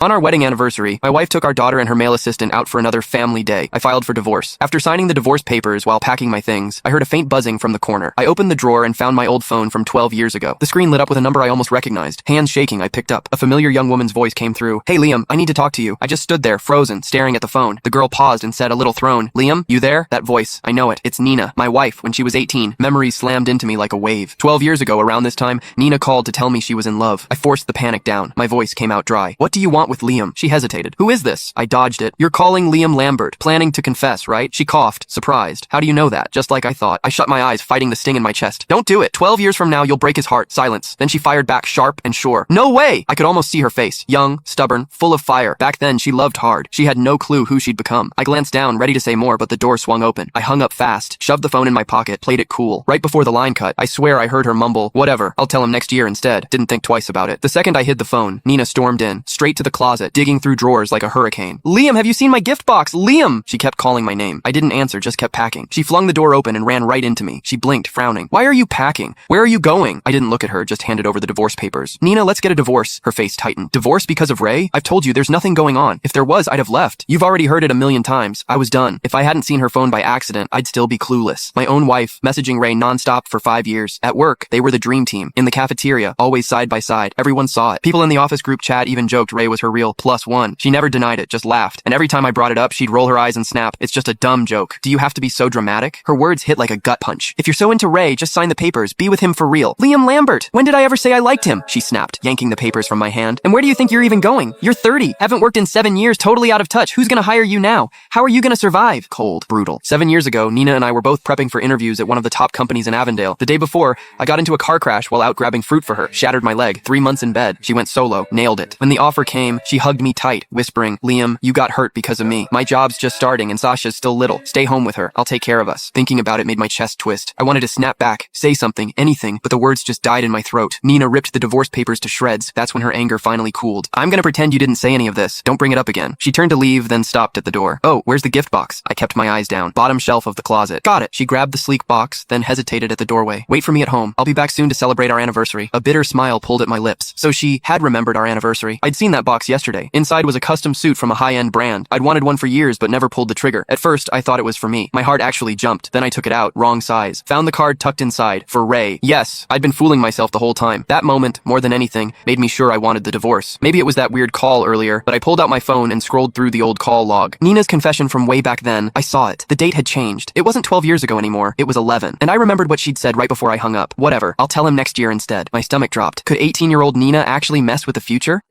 On our wedding anniversary, my wife took our daughter and her male assistant out for another family day. I filed for divorce. After signing the divorce papers while packing my things, I heard a faint buzzing from the corner. I opened the drawer and found my old phone from 12 years ago. The screen lit up with a number I almost recognized. Hands shaking, I picked up. A familiar young woman's voice came through. "Hey Liam, I need to talk to you." I just stood there, frozen, staring at the phone. The girl paused and said, a little thrown, "Liam, you there?" That voice, I know it. It's Nina, my wife, when she was 18. Memories slammed into me like a wave. 12 years ago, around this time, Nina called to tell me she was in love. I forced the panic down. My voice came out dry. "What do you want with Liam?" She hesitated. "Who is this?" I dodged it. "You're calling Liam Lambert. Planning to confess, right?" She coughed, surprised. "How do you know that?" Just like I thought. I shut my eyes, fighting the sting in my chest. "Don't do it. 12 years from now, you'll break his heart." Silence. Then she fired back, sharp and sure. "No way!" I could almost see her face. Young, stubborn, full of fire. Back then, she loved hard. She had no clue who she'd become. I glanced down, ready to say more, but the door swung open. I hung up fast, shoved the phone in my pocket, played it cool. Right before the line cut, I swear I heard her mumble, "Whatever, I'll tell him next year instead." Didn't think twice about it. The second I hid the phone, Nina stormed in, straight to the closet, digging through drawers like a hurricane. "Liam, have you seen my gift box? Liam!" She kept calling my name. I didn't answer, just kept packing. She flung the door open and ran right into me. She blinked, frowning. "Why are you packing? Where are you going?" I didn't look at her, just handed over the divorce papers. "Nina, let's get a divorce." Her face tightened. "Divorce because of Ray? I've told you there's nothing going on. If there was, I'd have left. You've already heard it a million times. I was done. If I hadn't seen her phone by accident, I'd still be clueless. My own wife, messaging Ray nonstop for 5 years. At work, they were the dream team. In the cafeteria, always side by side. Everyone saw it. People in the office group chat even joked Ray was her real +1. She never denied it, just laughed. And every time I brought it up, she'd roll her eyes and snap, "It's just a dumb joke. Do you have to be so dramatic?" Her words hit like a gut punch. "If you're so into Ray, just sign the papers. Be with him for real." "Liam Lambert! When did I ever say I liked him?" she snapped, yanking the papers from my hand. "And where do you think you're even going? You're 30. Haven't worked in 7 years, totally out of touch. Who's gonna hire you now? How are you gonna survive?" Cold, brutal. 7 years ago, Nina and I were both prepping for interviews at one of the top companies in Avondale. The day before, I got into a car crash while out grabbing fruit for her. Shattered my leg. 3 months in bed. She went solo. Nailed it. When the offer came, she hugged me tight, whispering, "Liam, you got hurt because of me. My job's just starting and Sasha's still little. Stay home with her. I'll take care of us." Thinking about it made my chest twist. I wanted to snap back, say something, anything, but the words just died in my throat. Nina ripped the divorce papers to shreds. That's when her anger finally cooled. "I'm gonna pretend you didn't say any of this. Don't bring it up again." She turned to leave, then stopped at the door. "Oh, where's the gift box?" I kept my eyes down. "Bottom shelf of the closet." "Got it." She grabbed the sleek box, then hesitated at the doorway. "Wait for me at home. I'll be back soon to celebrate our anniversary." A bitter smile pulled at my lips. So she had remembered our anniversary. I'd seen that box yesterday. Inside was a custom suit from a high-end brand. I'd wanted one for years, but never pulled the trigger. At first, I thought it was for me. My heart actually jumped. Then I took it out. Wrong size. Found the card tucked inside. For Ray. Yes, I'd been fooling myself the whole time. That moment, more than anything, made me sure I wanted the divorce. Maybe it was that weird call earlier, but I pulled out my phone and scrolled through the old call log. Nina's confession from way back then. I saw it. The date had changed. It wasn't 12 years ago anymore. It was 11. And I remembered what she'd said right before I hung up. "Whatever. I'll tell him next year instead." My stomach dropped. Could 18-year-old Nina actually mess with the future?